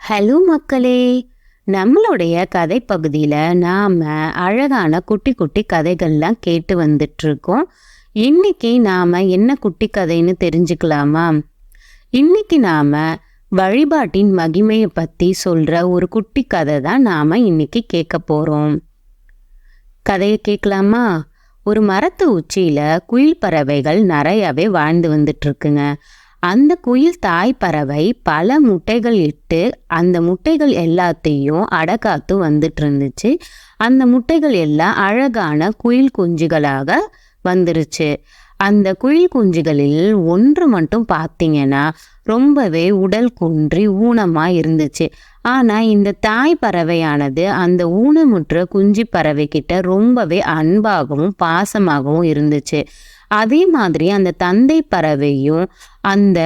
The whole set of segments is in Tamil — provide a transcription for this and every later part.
ஹலோ மக்களே! நம்மளுடைய கதை பகுதியில் நாம் அழகான குட்டி குட்டி கதைகள்லாம் கேட்டு வந்துட்ருக்கோம். இன்னைக்கு நாம் என்ன குட்டி கதைன்னு தெரிஞ்சுக்கலாமா? இன்னைக்கு நாம் வழிபாட்டின் மகிமையை பற்றி சொல்கிற ஒரு குட்டி கதை தான் நாம் இன்னைக்கு கேட்க போகிறோம். கதையை கேட்கலாமா? ஒரு மரத்து உச்சியில் குயில் பறவைகள் நிறையாவே வாழ்ந்து வந்துட்டுருக்குங்க. அந்த குயில் தாய் பறவை பல முட்டைகள் இட்டு அந்த முட்டைகள் எல்லாத்தையும் அடக்காத்து வந்துட்டு இருந்துச்சு. அந்த முட்டைகள் எல்லாம் அழகான குயில் குஞ்சுகளாக வந்துருச்சு. அந்த குயில் குஞ்சுகளில் ஒன்று மட்டும் பார்த்தீங்கன்னா ரொம்பவே உடல் குன்றி ஊனமா இருந்துச்சு. ஆனா இந்த தாய் பறவையானது அந்த ஊனமுற்ற குஞ்சு பறவை கிட்ட ரொம்பவே அன்பாகவும் பாசமாகவும் இருந்துச்சு. அதே மாதிரி அந்த தந்தை பறவையும் அந்த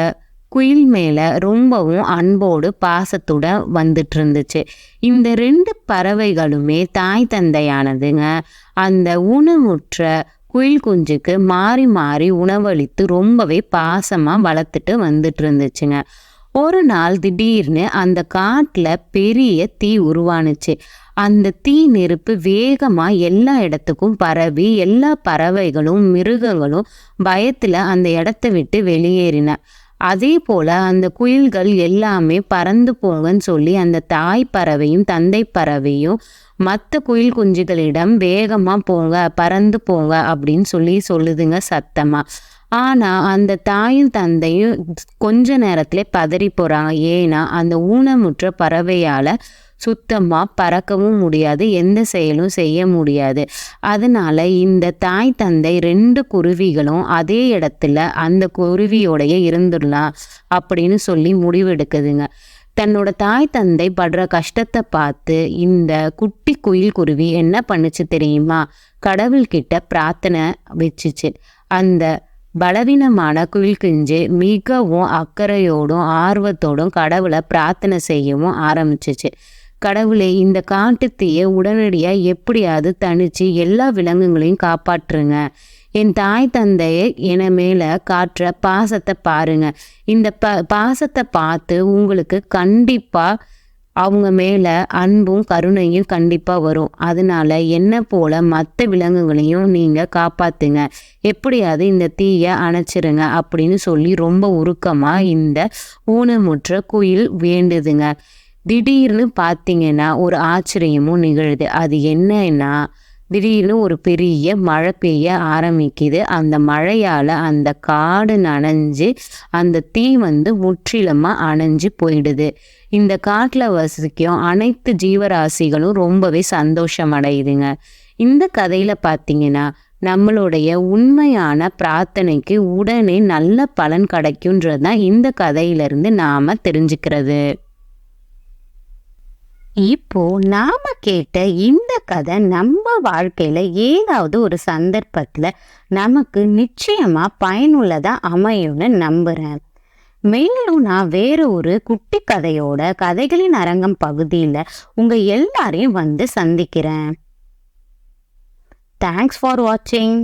குயில் மேல ரொம்பவும் அன்போடு பாசத்துடன் வந்துட்டு இருந்துச்சு. இந்த 2 பறவைகளுமே தாய் தந்தையானதுங்க அந்த ஊனமுற்ற குயில் குஞ்சுக்கு மாறி மாறி உணவளித்து ரொம்பவே பாசமா வளர்த்துட்டு வந்துட்டு இருந்துச்சுங்க. ஒரு நாள் திடீர்னு அந்த காட்டுல பெரிய தீ உருவானுச்சு. அந்த தீ நெருப்பு வேகமா எல்லா இடத்துக்கும் பரவி எல்லா பறவைகளும் மிருகங்களும் பயத்துல அந்த இடத்த விட்டு வெளியேறின. அதே போல அந்த குயில்கள் எல்லாமே பறந்து போங்கன்னு சொல்லி அந்த தாய் பறவையும் தந்தை பறவையும் மற்ற குயில் குஞ்சுகளிடம் வேகமா போங்க, பறந்து போங்க அப்படின்னு சொல்லுதுங்க சத்தமா. ஆனா அந்த தாயும் தந்தையும் கொஞ்ச நேரத்திலே பதறி போறாங்க. ஏன்னா அந்த ஊனமுற்ற பறவையால சுத்தமா பறக்கவும் முடியாது, எந்த செயலும் செய்ய முடியாது. அதனால இந்த தாய் தந்தை 2 குருவிகளும் அதே இடத்துல அந்த குருவியோடைய இருந்துடலாம் அப்படின்னு சொல்லி முடிவெடுக்குதுங்க. தன்னோட தாய் தந்தை படுற கஷ்டத்தை பார்த்து இந்த குட்டி குயில் குருவி என்ன பண்ணுச்சு தெரியுமா? கடவுள்கிட்ட பிரார்த்தனை வச்சுச்சு. அந்த பலவீனமான குயில் குஞ்சு மிகவும் அக்கறையோடும் ஆர்வத்தோடும் கடவுளை பிரார்த்தனை செய்யவும் ஆரம்பிச்சிச்சு. கடவுளே, இந்த காட்டு தீயை உடனடியாக எப்படியாவது தணிச்சு எல்லா விலங்குகளையும் காப்பாற்றுங்க. என் தாய் தந்தையை என மேலே காட்டுற பாசத்தை பாருங்க. இந்த பாசத்தை பார்த்து உங்களுக்கு கண்டிப்பாக அவங்க மேலே அன்பும் கருணையும் கண்டிப்பாக வரும். அதனால என்ன போல மற்ற விலங்குகளையும் நீங்கள் காப்பாற்றுங்க. எப்படியாவது இந்த தீயை அணைச்சிருங்க அப்படின்னு சொல்லி ரொம்ப உருக்கமாக இந்த ஊனமுற்ற குயில் வேண்டுதுங்க. திடீர்னு பார்த்தீங்கன்னா ஒரு ஆச்சரியமும் நிகழுது. அது என்னன்னா, திடீர்னு ஒரு பெரிய மழை பெய்ய ஆரம்பிக்குது. அந்த மழையால் அந்த காடு நனைஞ்சு அந்த தீ முற்றிலுமாக அணைஞ்சு போயிடுது. இந்த காட்டில் வசிக்கும் அனைத்து ஜீவராசிகளும் ரொம்பவே சந்தோஷம் அடையுதுங்க. இந்த கதையில் பார்த்தீங்கன்னா நம்மளுடைய உண்மையான பிரார்த்தனைக்கு உடனே நல்ல பலன் கிடைக்குன்றது தான் இந்த கதையிலிருந்து நாம் தெரிஞ்சுக்கிறது. இப்போ நாம கேட்ட இந்த கதை நம்ம வாழ்க்கையில ஏதாவது ஒரு சந்தர்ப்பத்துல நமக்கு நிச்சயமா பயனுள்ளதா அமையும்னு நம்புறேன். மேலும் நான் வேற ஒரு குட்டி கதையோட கதைகளின் அரங்கம் பகுதியில உங்க எல்லாரையும் சந்திக்கிறேன். தேங்க்ஸ் ஃபார் வாட்சிங்.